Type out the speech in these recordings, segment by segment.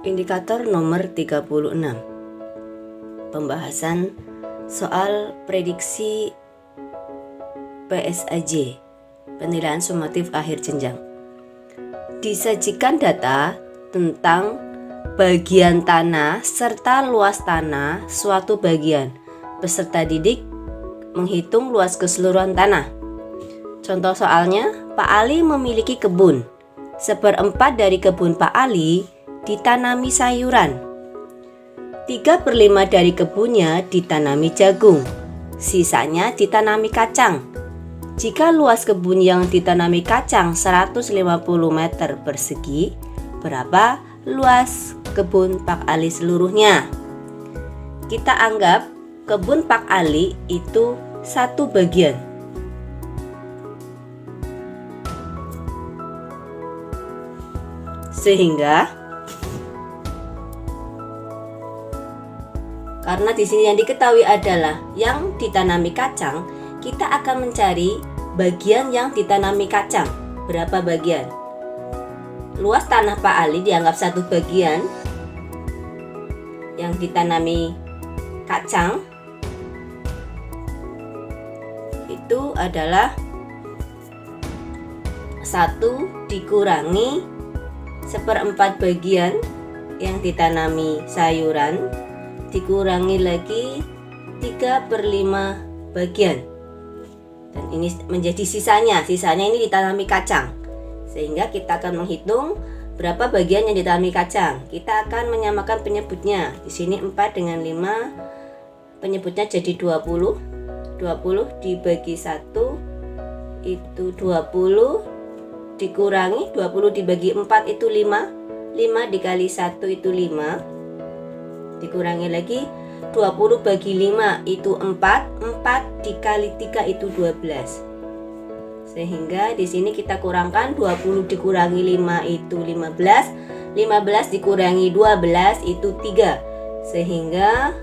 Indikator nomor 36. Pembahasan soal prediksi PSAJ, penilaian sumatif akhir jenjang. Disajikan data tentang bagian tanah serta luas tanah suatu bagian. Peserta didik menghitung luas keseluruhan tanah. Contoh soalnya, Pak Ali memiliki kebun. 1/4 dari kebun Pak Ali ditanami sayuran. 3/5 dari kebunnya ditanami jagung. Sisanya ditanami kacang. Jika luas kebun yang ditanami kacang 150 meter persegi, berapa luas kebun Pak Ali seluruhnya? Kita anggap kebun Pak Ali itu satu bagian. Sehingga karena di sini yang diketahui adalah yang ditanami kacang, kita akan mencari bagian yang ditanami kacang. Berapa bagian? Luas tanah Pak Ali dianggap satu bagian yang ditanami kacang. Itu adalah 1 dikurangi 1/4 bagian yang ditanami sayuran, dikurangi lagi 3/5 bagian, dan ini menjadi sisanya ini ditanami kacang. Sehingga kita akan menghitung berapa bagian yang ditanami kacang. Kita akan menyamakan penyebutnya. Di sini 4 dengan 5, penyebutnya jadi 20. 20 dibagi 1 itu 20, dikurangi 20 dibagi 4 itu 5. 5 dikali 1 itu 5. Dikurangi lagi 20 bagi 5 itu 4. 4 dikali 3 itu 12. Sehingga di sini kita kurangkan 20 dikurangi 5 itu 15. 15 dikurangi 12 itu 3. Sehingga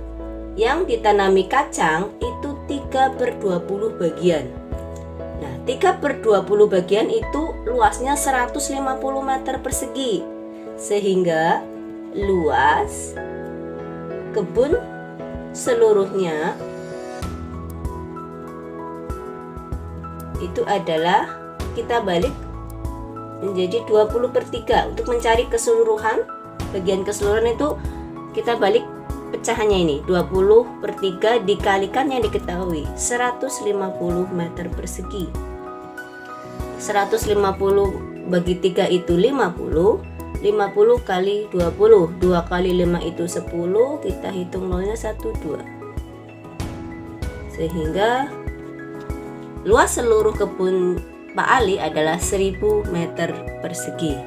yang ditanami kacang itu 3/20 bagian. Nah, 3/20 bagian itu luasnya 150 meter persegi. Sehingga luas kebun seluruhnya itu adalah, kita balik menjadi 20/3. Untuk mencari keseluruhan, bagian keseluruhan itu kita balik pecahannya ini, 20/3 dikalikan yang diketahui 150 meter persegi. 150 bagi 3 itu 50. 50 kali 20, 2 kali 5 itu 10, kita hitung nolnya 1, 2. Sehingga luas seluruh kebun Pak Ali adalah 1000 meter persegi.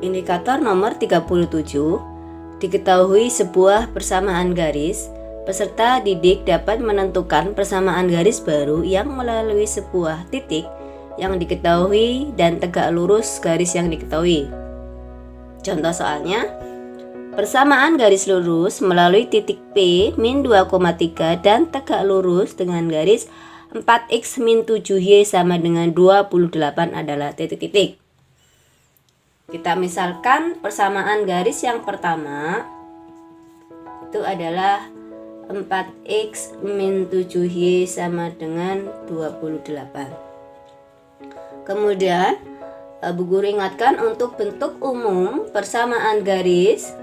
Indikator nomor 37. Diketahui sebuah persamaan garis. Peserta didik dapat menentukan persamaan garis baru yang melalui sebuah titik yang diketahui dan tegak lurus garis yang diketahui. Contoh soalnya, persamaan garis lurus melalui titik P min 2,3 dan tegak lurus dengan garis 4x min 7y sama dengan 28 adalah titik-titik. Kita misalkan persamaan garis yang pertama itu adalah 4x min 7y sama dengan 28. Kemudian Bu Guru ingatkan untuk bentuk umum persamaan garis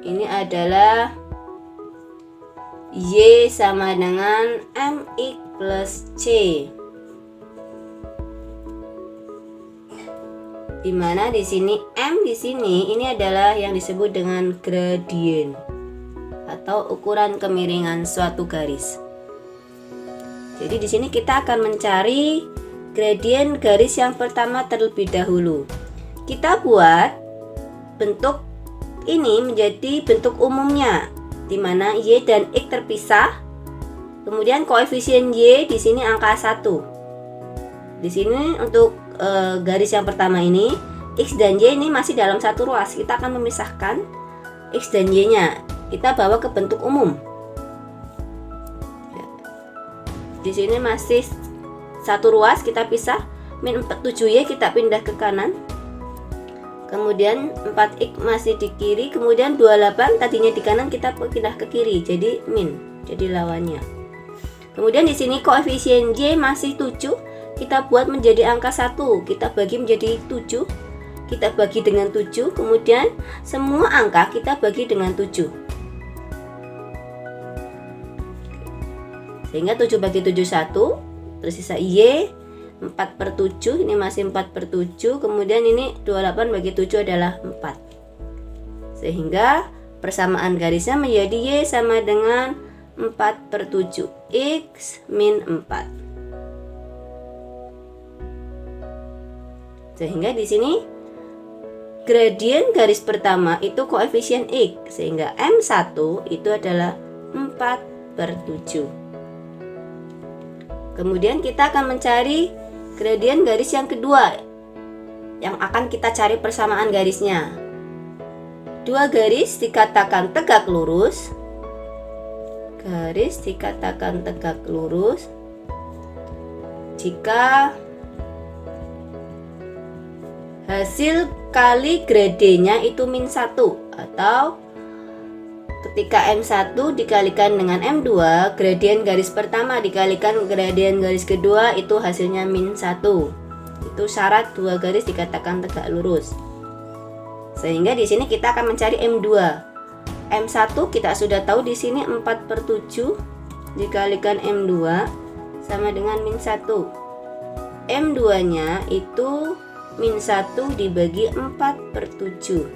ini adalah Y sama dengan MX plus C, dimana di sini M di sini ini adalah yang disebut dengan gradien atau ukuran kemiringan suatu garis. Jadi di sini kita akan mencari gradien garis yang pertama terlebih dahulu. Kita buat bentuk ini menjadi bentuk umumnya, di mana Y dan X terpisah. Kemudian koefisien Y di sini angka 1. Di sini untuk garis yang pertama ini, X dan Y ini masih dalam satu ruas. Kita akan memisahkan X dan Y-nya. Kita bawa ke bentuk umum. Di sini masih satu ruas, kita pisah. min 47Y kita pindah ke kanan. Kemudian 4X masih di kiri, kemudian 28 tadinya di kanan kita pindah ke kiri, jadi min, jadi lawannya. Kemudian di sini koefisien Y masih 7, kita buat menjadi angka 1, kita bagi menjadi 7, kita bagi dengan 7, kemudian semua angka kita bagi dengan 7. Sehingga 7 bagi 7 1, tersisa Y 4/7, ini masih 4/7, kemudian ini 28 bagi 7 adalah 4. Sehingga persamaan garisnya menjadi Y sama dengan 4/7, X min 4. Sehingga di sini gradien garis pertama itu koefisien X, sehingga M1 itu adalah 4/7. Kemudian kita akan mencari gradien garis yang kedua yang akan kita cari persamaan garisnya. Dua garis dikatakan tegak lurus. Garis dikatakan tegak lurus jika hasil kali gradiennya itu min 1, atau ketika M1 dikalikan dengan M2, gradien garis pertama dikalikan gradien garis kedua itu hasilnya min 1. Itu syarat dua garis dikatakan tegak lurus. Sehingga di sini kita akan mencari M2. M1 kita sudah tahu di sini 4/7 dikalikan M2 sama dengan min 1. M2-nya itu min 1 dibagi 4/7.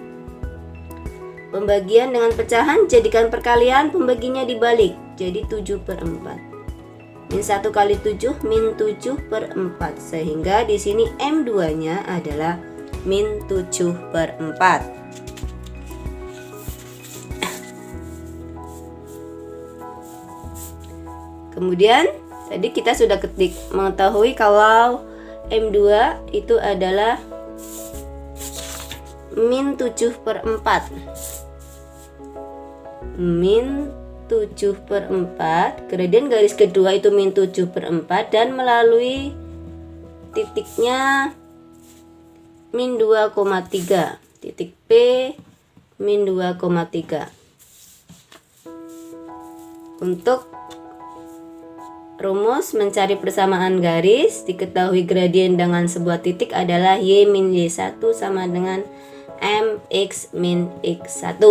Pembagian dengan pecahan, jadikan perkalian, pembaginya dibalik, jadi 7/4. Min 1 kali 7, min 7/4. Sehingga di sini M2-nya adalah min 7/4. Kemudian, tadi kita sudah ketik mengetahui kalau M2 itu adalah min 7/4. Min 7/4, gradien garis kedua itu min 7/4 dan melalui titiknya min 2,3, titik P min 2,3. Untuk rumus mencari persamaan garis, diketahui gradien dengan sebuah titik adalah Y min Y1 sama dengan MX min X1.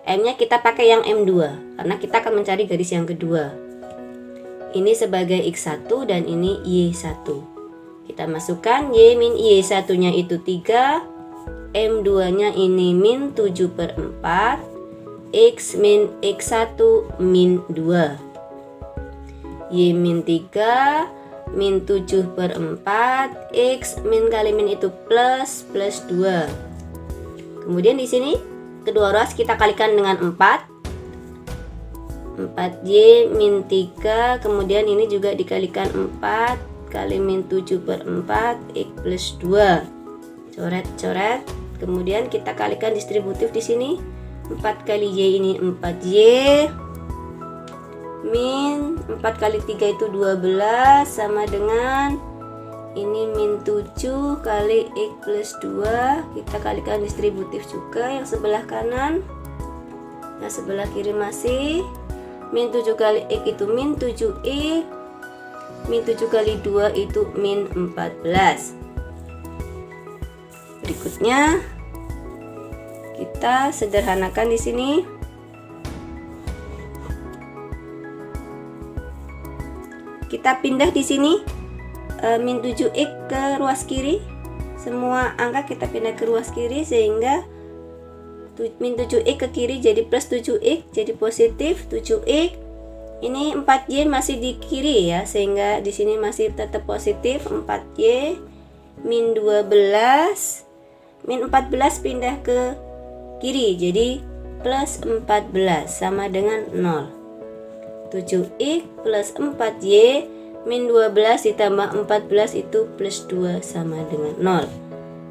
M-nya kita pakai yang M2 karena kita akan mencari garis yang kedua. Ini sebagai X1 dan ini Y1. Kita masukkan Y min Y1-nya itu 3, M2-nya ini min 7/4, X min X1 min 2. Y min 3 min 7/4, X min kali min itu plus 2. Kemudian di sini kedua ruas kita kalikan dengan 4. 4Y min 3, kemudian ini juga dikalikan 4 kali min 7/4 X plus 2. Coret-coret. Kemudian kita kalikan distributif di sini. 4 kali Y ini 4Y. Min 4 kali 3 itu 12 sama dengan ini min 7 kali X plus 2. Kita kalikan distributif juga yang sebelah kanan. Nah, sebelah kiri masih min 7 kali X itu min 7X. Min 7 kali 2 itu min 14. Berikutnya kita sederhanakan di sini. Kita pindah di sini min 7X ke ruas kiri. Semua angka kita pindah ke ruas kiri sehingga min 7X ke kiri jadi plus 7X, jadi positif 7X. Ini 4Y masih di kiri ya, sehingga di sini masih tetap positif 4Y. Min 12, min 14 pindah ke kiri jadi plus 14 sama dengan 0. 7X plus 4Y min 12 ditambah 14 itu plus 2 sama dengan 0.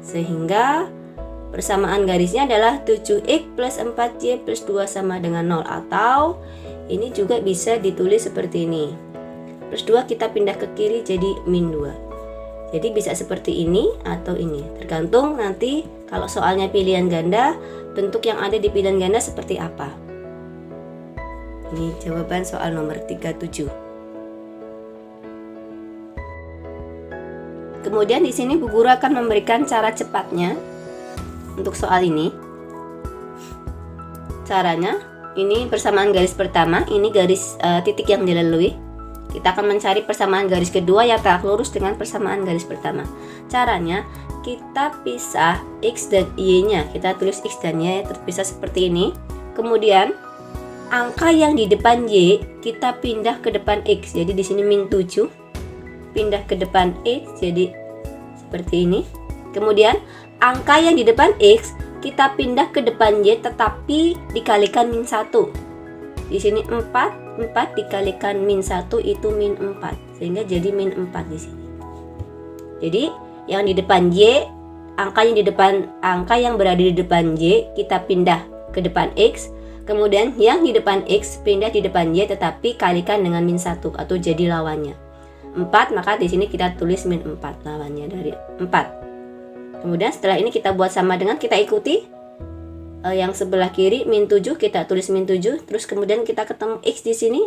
Sehingga persamaan garisnya adalah 7X plus 4Y plus 2 sama dengan 0. Atau ini juga bisa ditulis seperti ini. Plus 2 kita pindah ke kiri jadi min 2. Jadi bisa seperti ini atau ini, tergantung nanti kalau soalnya pilihan ganda, bentuk yang ada di pilihan ganda seperti apa. Ini jawaban soal nomor 37. Kemudian di sini Bu Guru akan memberikan cara cepatnya untuk soal ini. Caranya, ini persamaan garis pertama, ini garis titik yang dilalui. Kita akan mencari persamaan garis kedua yang tak lurus dengan persamaan garis pertama. Caranya, kita pisah X dan Y-nya. Kita tulis X dan Y terpisah seperti ini. Kemudian, angka yang di depan Y kita pindah ke depan X. Jadi di sini min 7 pindah ke depan X jadi seperti ini. Kemudian, angka yang di depan X kita pindah ke depan Y tetapi dikalikan min 1. Di sini 4 dikalikan min 1 itu min 4, sehingga jadi min 4 di sini. Jadi yang di depan Y, angka yang berada di depan Y kita pindah ke depan X. Kemudian yang di depan X pindah di depan Y tetapi kalikan dengan min 1 atau jadi lawannya 4, maka di sini kita tulis min 4 lawannya dari 4. Kemudian setelah ini kita buat sama dengan, kita ikuti yang sebelah kiri min 7, kita tulis min 7, terus kemudian kita ketemu X di sini.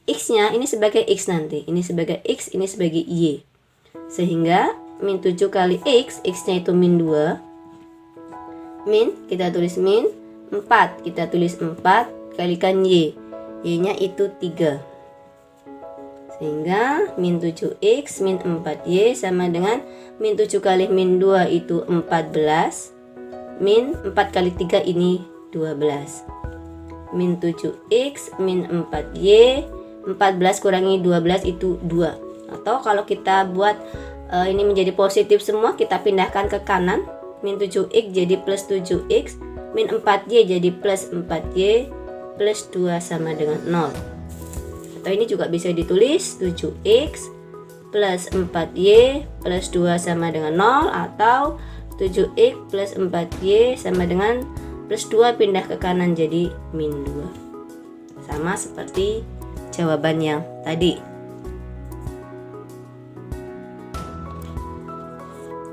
X-nya ini sebagai X nanti, ini sebagai X, ini sebagai Y. Sehingga min 7 kali X, X-nya itu min 2. Min, kita tulis min 4, kita tulis 4 kalikan Y. Y-nya itu 3. Sehingga min 7X min 4Y sama dengan min 7 kali min 2 itu 14. Min 4 kali 3 ini 12. Min 7X min 4Y, 14 kurangi 12 itu 2. Atau kalau kita buat ini menjadi positif semua, kita pindahkan ke kanan. Min 7X jadi plus 7X, min 4Y jadi plus 4Y, plus 2 sama dengan 0. Atau ini juga bisa ditulis 7X plus 4Y plus 2 sama dengan 0, atau 7X plus 4Y sama dengan plus 2 pindah ke kanan jadi min 2. Sama seperti jawaban yang tadi.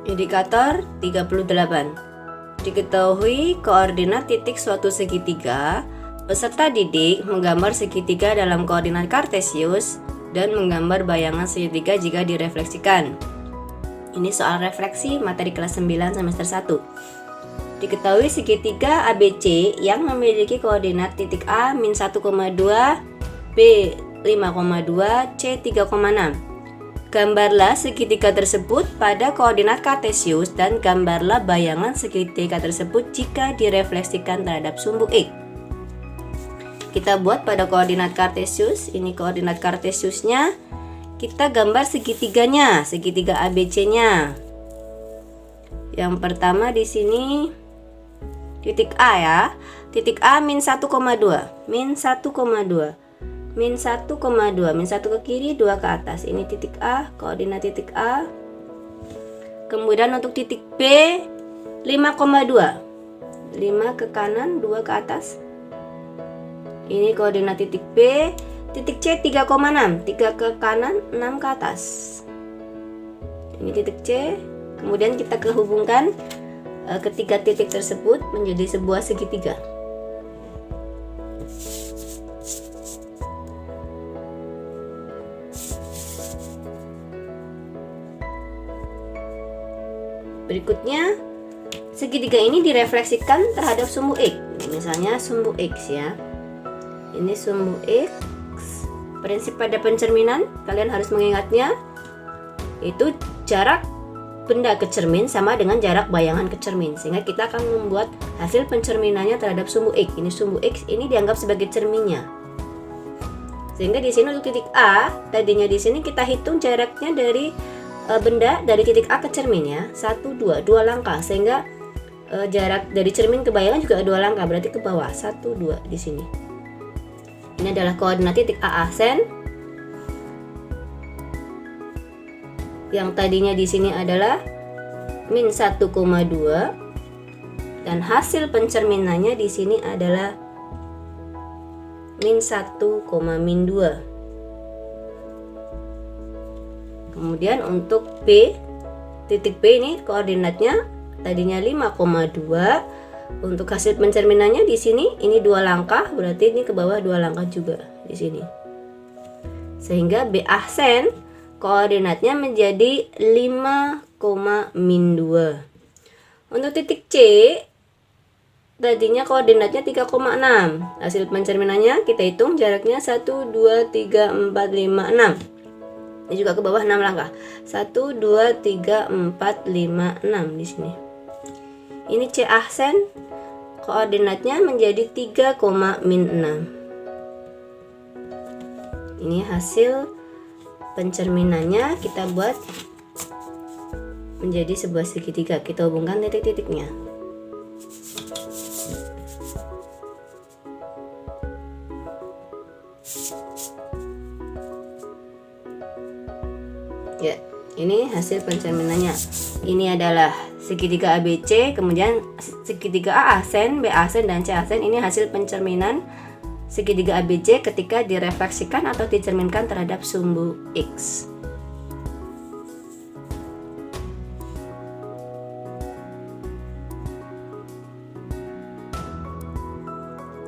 Indikator 38. Diketahui koordinat titik suatu segitiga, peserta didik menggambar segitiga dalam koordinat kartesius dan menggambar bayangan segitiga jika direfleksikan. Ini soal refleksi materi kelas 9 semester 1. Diketahui segitiga ABC yang memiliki koordinat titik A min 1,2, B 5,2, C 3,6. Gambarlah segitiga tersebut pada koordinat kartesius dan gambarlah bayangan segitiga tersebut jika direfleksikan terhadap sumbu X. Kita buat pada koordinat kartesius, ini koordinat kartesiusnya. Kita gambar segitiganya, segitiga ABC-nya. Yang pertama di sini titik A ya. Titik A min 1,2. Min 1,2. Min 1,2. Min 1 ke kiri, 2 ke atas. Ini titik A, koordinat titik A. Kemudian untuk titik B 5,2. 5 ke kanan, 2 ke atas. Ini koordinat titik B. Titik C 3,6, 3 ke kanan, 6 ke atas. Ini titik C. Kemudian kita kehubungkan ketiga titik tersebut menjadi sebuah segitiga. Berikutnya, segitiga ini direfleksikan terhadap sumbu X. Misalnya sumbu X ya. Ini sumbu X. Prinsip pada pencerminan, kalian harus mengingatnya, itu jarak benda ke cermin sama dengan jarak bayangan ke cermin, sehingga kita akan membuat hasil pencerminannya terhadap sumbu X. Ini sumbu X ini dianggap sebagai cerminnya. Sehingga di sini untuk titik A, tadinya di sini kita hitung jaraknya dari benda dari titik A ke cermin ya, 1, 2 langkah, sehingga jarak dari cermin ke bayangan juga 2 langkah, berarti ke bawah 1, 2 di sini. Ini adalah koordinat titik A aksen. Yang tadinya di sini adalah min 1,2 dan hasil pencerminannya di sini adalah min 1, min 2. Kemudian untuk B titik B ini koordinatnya tadinya 5,2. Untuk hasil pencerminannya di sini ini 2 langkah, berarti ini ke bawah 2 langkah juga di sini. Sehingga B aksen koordinatnya menjadi 5,-2. Untuk titik C tadinya koordinatnya 3,6. Hasil pencerminannya kita hitung jaraknya 1 2 3 4 5 6. Ini juga ke bawah 6 langkah. 1 2 3 4 5 6 di sini. Ini C aksen koordinatnya menjadi 3,-6. Ini hasil pencerminannya kita buat menjadi sebuah segitiga. Kita hubungkan titik-titiknya. Ya, ini hasil pencerminannya. Ini adalah segitiga ABC, kemudian segitiga A aksen, B aksen, dan C aksen. Ini hasil pencerminan segitiga ABC ketika direfleksikan atau dicerminkan terhadap sumbu X.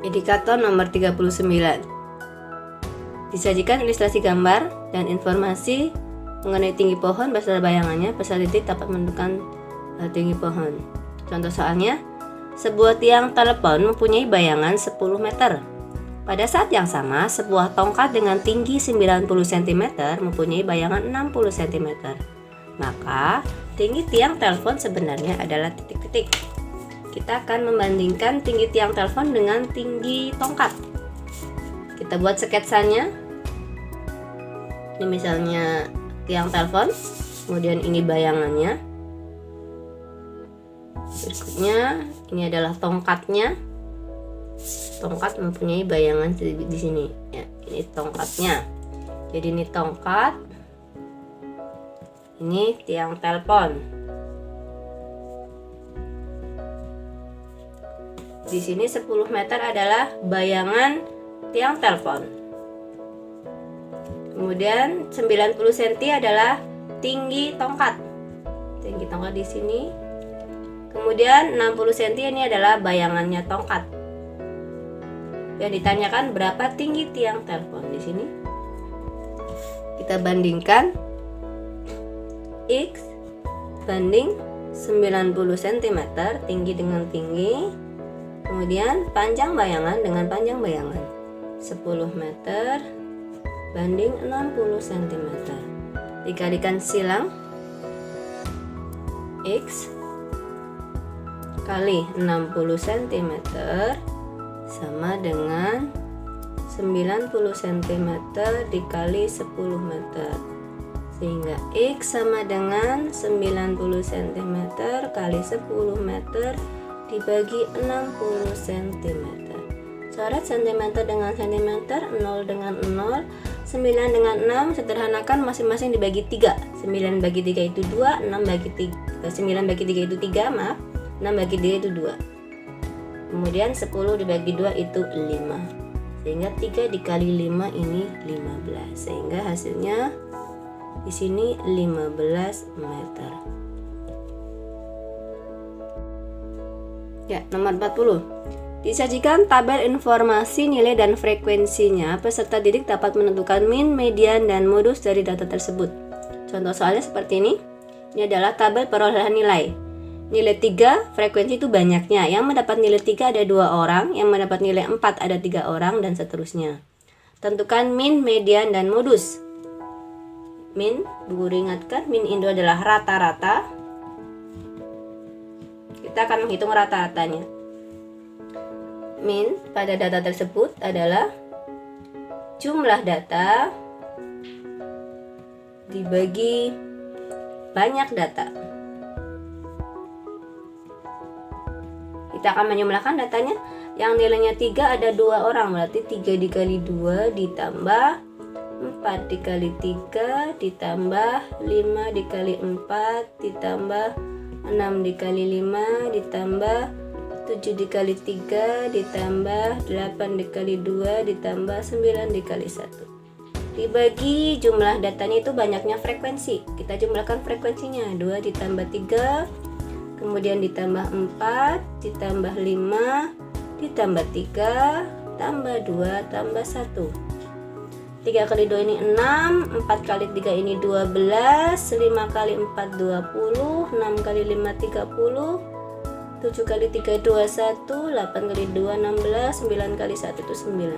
Indikator nomor 39. Disajikan ilustrasi gambar dan informasi mengenai tinggi pohon beserta bayangannya. Peserta didik dapat menentukan tinggi pohon. Contoh soalnya, sebuah tiang telepon mempunyai bayangan 10 meter. Pada saat yang sama, sebuah tongkat dengan tinggi 90 cm mempunyai bayangan 60 cm. Maka, tinggi tiang telepon sebenarnya adalah titik-titik. Kita akan membandingkan tinggi tiang telepon dengan tinggi tongkat. Kita buat sketsanya. Ini misalnya tiang telepon, kemudian ini bayangannya. Berikutnya ini adalah tongkatnya. Tongkat mempunyai bayangan di sini. Ya, ini tongkatnya. Jadi ini tongkat. Ini tiang telepon. Di sini 10 meter adalah bayangan tiang telepon. Kemudian 90 cm adalah tinggi tongkat. Tinggi tongkat di sini. Kemudian 60 cm ini adalah bayangannya tongkat. Yang ditanyakan berapa tinggi tiang telepon di sini. Kita bandingkan X banding 90 cm tinggi dengan tinggi. Kemudian panjang bayangan dengan panjang bayangan. 10 meter banding 60 cm. Dikalikan silang X kali 60 cm sama dengan 90 cm dikali 10 meter. Sehingga X sama dengan 90 cm kali 10 meter dibagi 60 cm. Coret cm dengan cm, 0 dengan 0, 9 dengan 6, sederhanakan masing-masing dibagi 3. 9 bagi 3 itu 2, 9 bagi 3 itu 3, maaf. 6 bagi 3 itu 2. Kemudian 10 dibagi 2 itu 5. Sehingga 3 dikali 5 ini 15. Sehingga hasilnya di sini 15 meter. Ya, nomor 40. Disajikan tabel informasi nilai dan frekuensinya. Peserta didik dapat menentukan min, median, dan modus dari data tersebut. Contoh soalnya seperti ini. Ini adalah tabel perolehan nilai. Nilai 3, frekuensi itu banyaknya. Yang mendapat nilai 3 ada 2 orang, yang mendapat nilai 4 ada 3 orang, dan seterusnya. Tentukan min, median, dan modus. Min, Bu Guru ingatkan, min itu adalah rata-rata. Kita akan menghitung rata-ratanya. Min pada data tersebut adalah jumlah data dibagi banyak data. Kita akan menjumlahkan datanya. Yang nilainya 3 ada 2 orang, berarti 3 dikali 2 ditambah 4 dikali 3 ditambah 5 dikali 4 ditambah 6 dikali 5 ditambah 7 dikali 3 ditambah 8 dikali 2 ditambah 9 dikali 1. dibagi jumlah datanya itu banyaknya frekuensi. Kita jumlahkan frekuensinya, 2 ditambah 3, kemudian ditambah 4, ditambah 5, ditambah 3, tambah 2, tambah 1. 3 kali 2 ini 6, 4 kali 3 ini 12, 5 kali 4 20, 6 kali 5 30, 7 kali 3 21, 8 kali 2 16, 9 kali 1 itu 9.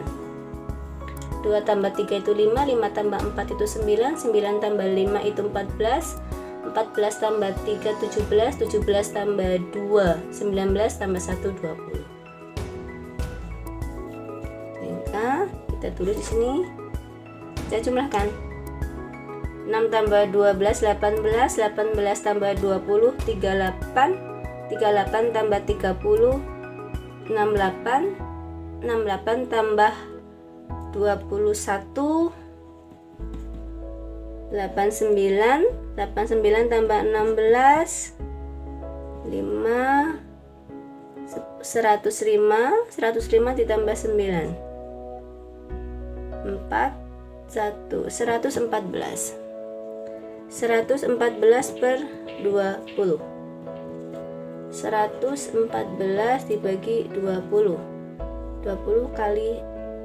2 tambah 3 itu 5, 5 tambah 4 itu 9, 9 tambah 5 itu 14, 14 tambah 3 17, 17 tambah 2 19 tambah 1 20. Sehingga kita tulis di sini. Kita jumlahkan. 6 tambah 12 18, 18 tambah 20 38, 38 tambah 30 68, 68 tambah 21 89, 89 tambah 16 5 105, 105 ditambah 9 4 1 114 per 20. 114 dibagi 20. 20 kali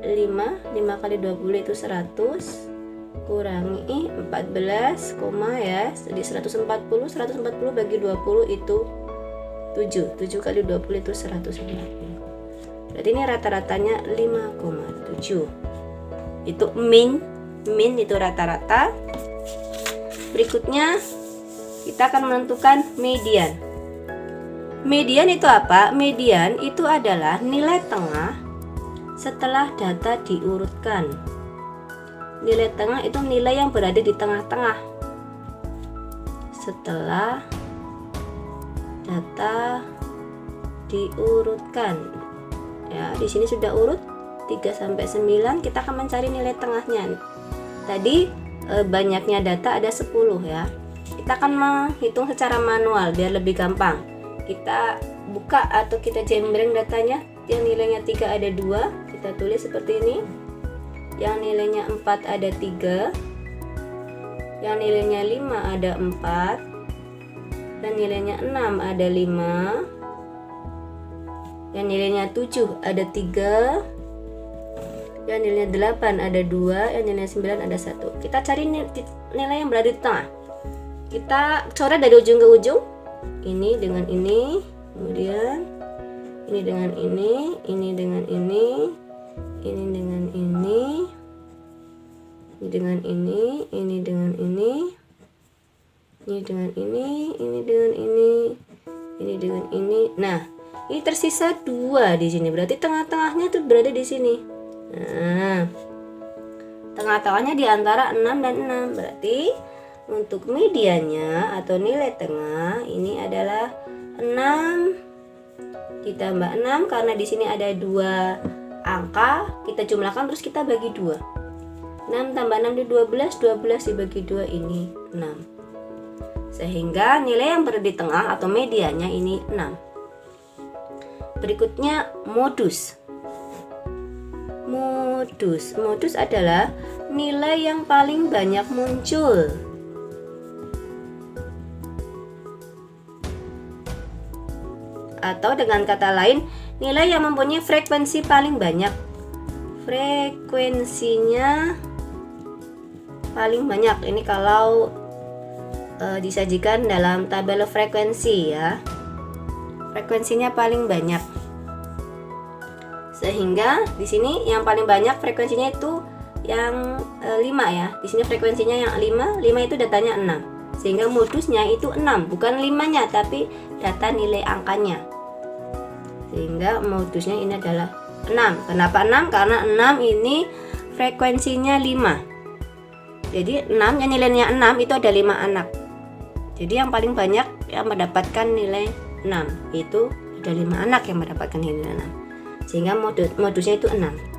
5, 5 kali 20 itu 100, kurangi 14, ya. Jadi 140 bagi 20 itu 7. 7 kali 20 itu 140. Berarti ini rata-ratanya 5,7. Itu min itu rata-rata. Berikutnya kita akan menentukan median. Median itu apa? Median itu adalah nilai tengah setelah data diurutkan. Nilai tengah itu nilai yang berada di tengah-tengah setelah data diurutkan. Ya, di sini sudah urut 3 sampai 9, kita akan mencari nilai tengahnya. Tadi banyaknya data ada 10 ya. Kita akan menghitung secara manual biar lebih gampang. Kita buka atau kita jembreng datanya. Yang nilainya 3 ada 2, kita tulis seperti ini. Yang nilainya 4 ada 3. Yang nilainya 5 ada 4. Dan nilainya 6 ada 5. Yang nilainya 7 ada 3. Yang nilainya 8 ada 2, yang nilainya 9 ada 1. Kita cari nilai yang berada di tengah. Kita coret dari ujung ke ujung. Ini dengan ini, kemudian ini dengan ini dengan ini dengan ini dengan ini dengan ini dengan ini dengan ini dengan ini. Nah, ini tersisa 2 di sini. Berarti tengah-tengahnya tuh berada di sini. Nah, tengah-tengahnya di antara 6 dan 6. Berarti untuk mediannya atau nilai tengah ini adalah 6 ditambah 6, karena di sini ada 2 angka, kita jumlahkan terus kita bagi 2. 6 tambah 6 di 12, 12 dibagi 2 ini 6. Sehingga nilai yang berada di tengah atau mediannya ini 6. Berikutnya modus. Modus adalah nilai yang paling banyak muncul. Atau dengan kata lain, nilai yang mempunyai frekuensi paling banyak. Frekuensinya paling banyak. Ini kalau disajikan dalam tabel frekuensi ya. Frekuensinya paling banyak. Sehingga di sini yang paling banyak frekuensinya itu yang 5 ya. Di sini frekuensinya yang 5 itu datanya 6. Sehingga modusnya itu 6, bukan 5-nya tapi data nilai angkanya. Sehingga modusnya ini adalah 6. Kenapa 6? Karena 6 ini frekuensinya 5. Jadi 6 yang nilainya 6 itu ada 5 anak. Jadi yang paling banyak yang mendapatkan nilai 6 itu ada 5 anak yang mendapatkan nilai 6. Sehingga modusnya itu 6.